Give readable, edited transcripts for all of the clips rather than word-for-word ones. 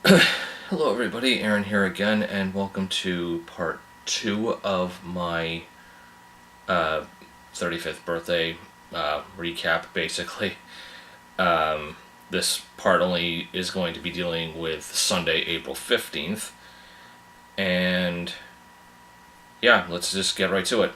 Hello, everybody. Aaron here again, and welcome to part two of my uh, 35th birthday recap, basically. This part only is going to be dealing with Sunday, April 15th. And yeah, let's just get right to it.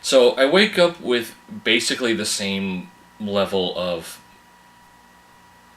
So I wake up with basically the same level of,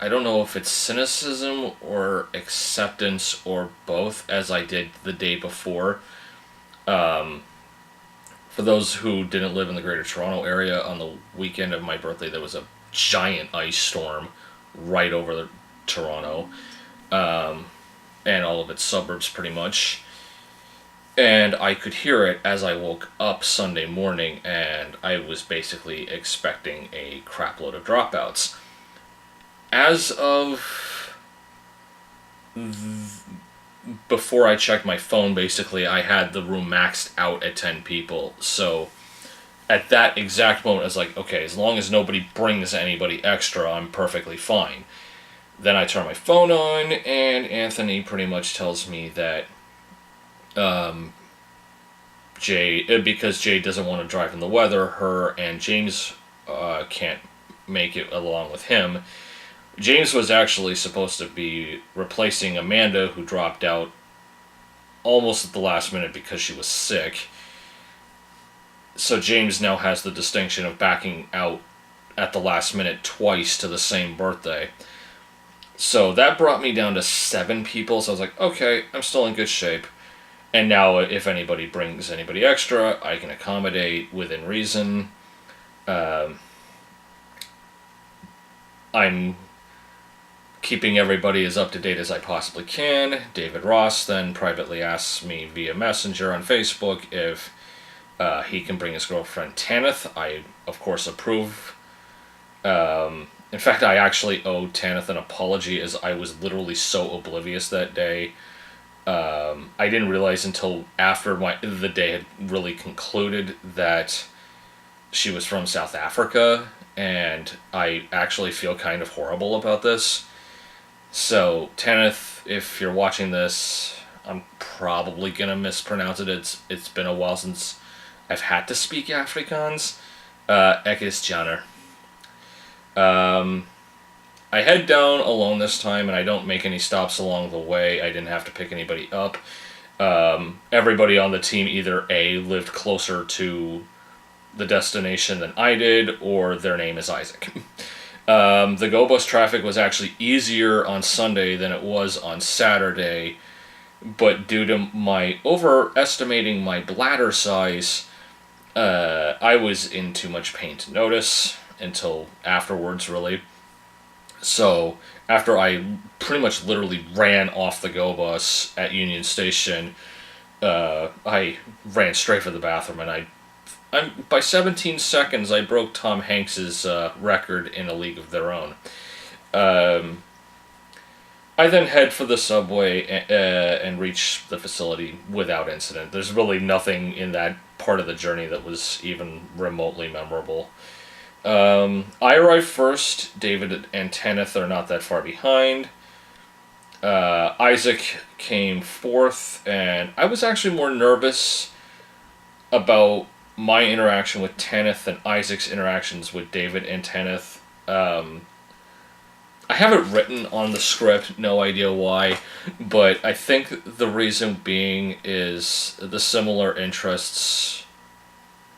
I don't know if it's cynicism or acceptance or both, as I did the day before. For those who didn't live in the Greater Toronto area, on the weekend of my birthday, there was a giant ice storm right over Toronto and all of its suburbs, pretty much. And I could hear it as I woke up Sunday morning, and I was basically expecting a crapload of dropouts. As of before I checked my phone, basically, I had the room maxed out at 10 people. So at that exact moment, I was like, okay, as long as nobody brings anybody extra, I'm perfectly fine. Then I turn my phone on, and Anthony pretty much tells me that because Jay doesn't want to drive in the weather, her and James can't make it along with him. James was actually supposed to be replacing Amanda, who dropped out almost at the last minute because she was sick. So James now has the distinction of backing out at the last minute twice to the same birthday. So that brought me down to 7 people. So I was like, okay, I'm still in good shape. And now, if anybody brings anybody extra, I can accommodate within reason. I'm keeping everybody as up to date as I possibly can. David Ross then privately asks me via Messenger on Facebook if he can bring his girlfriend Tanith. I, of course, approve. In fact, I actually owe Tanith an apology, as I was literally so oblivious that day. I didn't realize until after the day had really concluded that she was from South Africa, and I actually feel kind of horrible about this. So, Tanith, if you're watching this, I'm probably gonna mispronounce it. It's been a while since I've had to speak Afrikaans. Ek is Janner. I head down alone this time, and I don't make any stops along the way. I didn't have to pick anybody up. Everybody on the team either A, lived closer to the destination than I did, or their name is Isaac. The Go Bus traffic was actually easier on Sunday than it was on Saturday, but due to my overestimating my bladder size, I was in too much pain to notice until afterwards, really. So after I pretty much literally ran off the Go Bus at Union Station, I ran straight for the bathroom, and by 17 seconds I broke Tom Hanks's record in A League of Their Own. I then head for the subway and reach the facility without incident. There's really nothing in that part of the journey that was even remotely memorable. I arrived first. David and Tanith are not that far behind. Isaac came fourth, and I was actually more nervous about my interaction with Tanith than Isaac's interactions with David and Tanith. I have it written on the script, no idea why, but I think the reason being is the similar interests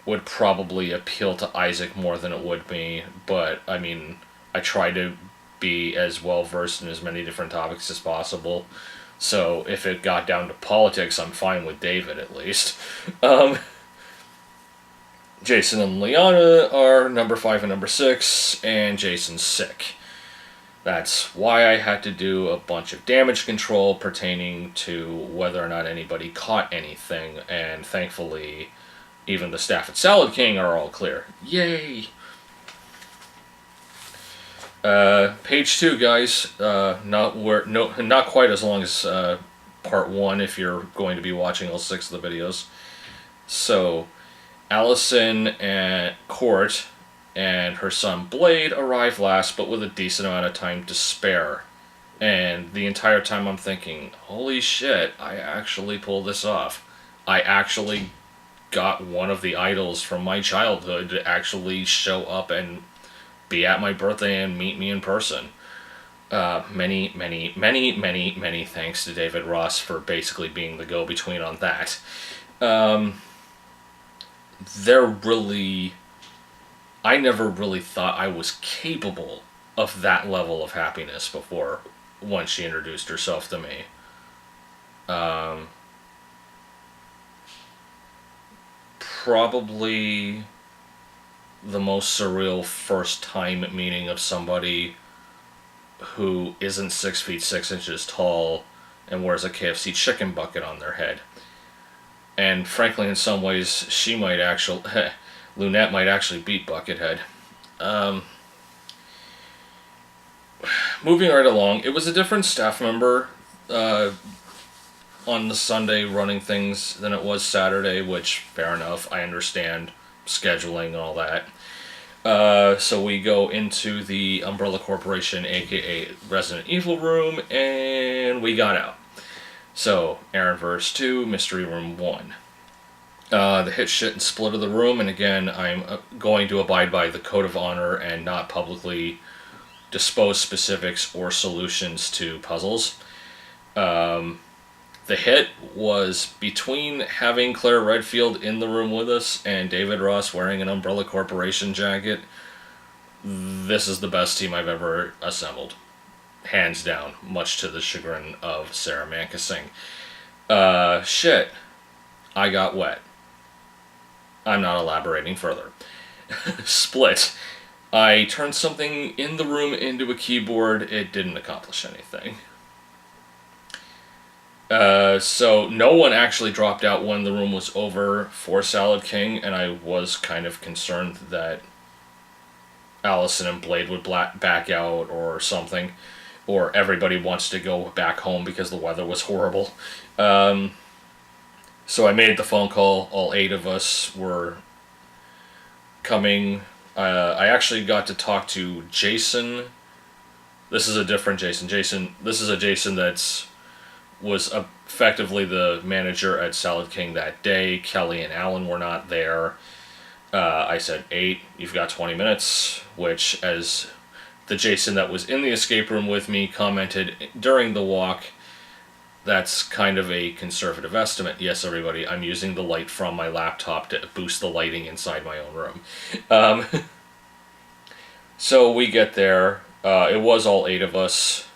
would probably appeal to Isaac more than it would me, but I mean, I try to be as well versed in as many different topics as possible. So if it got down to politics, I'm fine with David at least. Jason and Liana are number 5 and number 6, and Jason's sick. That's why I had to do a bunch of damage control pertaining to whether or not anybody caught anything, and thankfully, even the staff at Salad King are all clear. Yay! Page 2, guys. Not quite as long as part 1 if you're going to be watching all 6 of the videos. So, Allison and Court and her son Blade arrive last, but with a decent amount of time to spare. And the entire time I'm thinking, holy shit, I actually pulled this off. I actually got one of the idols from my childhood to actually show up and be at my birthday and meet me in person. Many thanks to David Ross for basically being the go-between on that. They're really... I never really thought I was capable of that level of happiness before once she introduced herself to me. Probably the most surreal first time meeting of somebody who isn't 6 feet 6 inches tall and wears a KFC chicken bucket on their head. And frankly, in some ways, she might actually, Lunette might actually beat Buckethead. Moving right along, it was a different staff member on the Sunday running things than it was Saturday, which, fair enough, I understand scheduling and all that. So we go into the Umbrella Corporation, aka Resident Evil room, and we got out. So, Aaron verse 2, Mystery Room 1. The hit, shit, and split of the room, and again, I'm going to abide by the code of honor and not publicly dispose specifics or solutions to puzzles. The hit was between having Claire Redfield in the room with us and David Ross wearing an Umbrella Corporation jacket. This is the best team I've ever assembled. Hands down, much to the chagrin of Sarah Mankissing. Shit. I got wet. I'm not elaborating further. Split. I turned something in the room into a keyboard. It didn't accomplish anything. So no one actually dropped out when the room was over for Salad King, and I was kind of concerned that Allison and Blade would back out or something, or everybody wants to go back home because the weather was horrible. So I made the phone call. All 8 of us were coming. I actually got to talk to Jason. This is a different Jason. This is a Jason that's was effectively the manager at Salad King that day. Kelly and Alan were not there. I said, 8, you've got 20 minutes, which, as the Jason that was in the escape room with me commented during the walk, that's kind of a conservative estimate. Yes, everybody, I'm using the light from my laptop to boost the lighting inside my own room. So we get there. It was all 8 of us.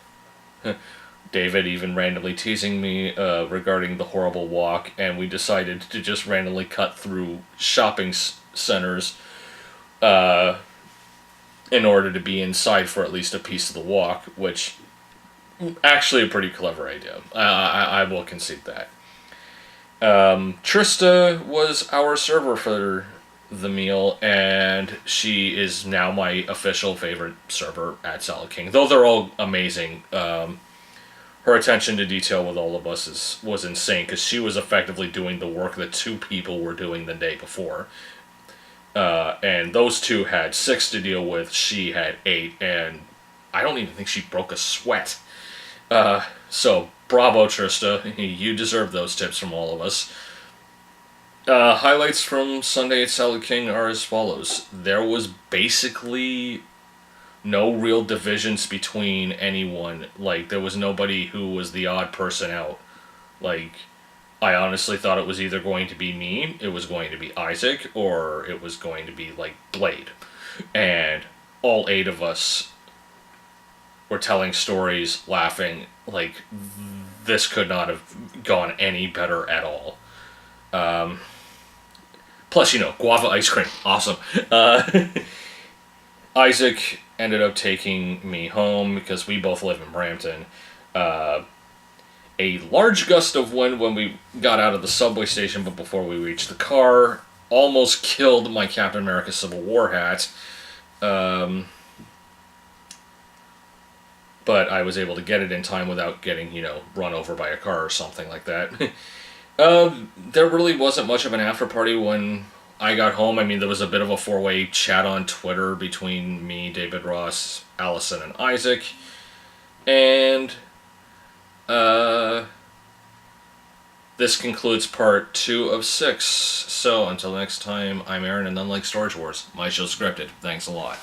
David even randomly teasing me regarding the horrible walk, and we decided to just randomly cut through shopping centers in order to be inside for at least a piece of the walk, which actually a pretty clever idea. I will concede that. Trista was our server for the meal, and she is now my official favorite server at Salad King, though they're all amazing. Her attention to detail with all of us was insane, because she was effectively doing the work that 2 people were doing the day before. And those 2 had 6 to deal with, she had 8, and I don't even think she broke a sweat. So, bravo, Trista. You deserve those tips from all of us. Highlights from Sunday at Salad King are as follows. There was basically no real divisions between anyone. Like, there was nobody who was the odd person out. Like, I honestly thought it was either going to be me, it was going to be Isaac, or it was going to be, like, Blade. And all 8 of us were telling stories, laughing. Like, this could not have gone any better at all. Plus, guava ice cream. Awesome. Isaac ended up taking me home because we both live in Brampton. A large gust of wind when we got out of the subway station, but before we reached the car, almost killed my Captain America Civil War hat. But I was able to get it in time without getting, run over by a car or something like that. There really wasn't much of an after party when I got home. I mean, there was a bit of a 4-way chat on Twitter between me, David Ross, Allison, and Isaac. And this concludes part 2 of 6. So until next time, I'm Aaron, and unlike Storage Wars, my show's scripted. Thanks a lot.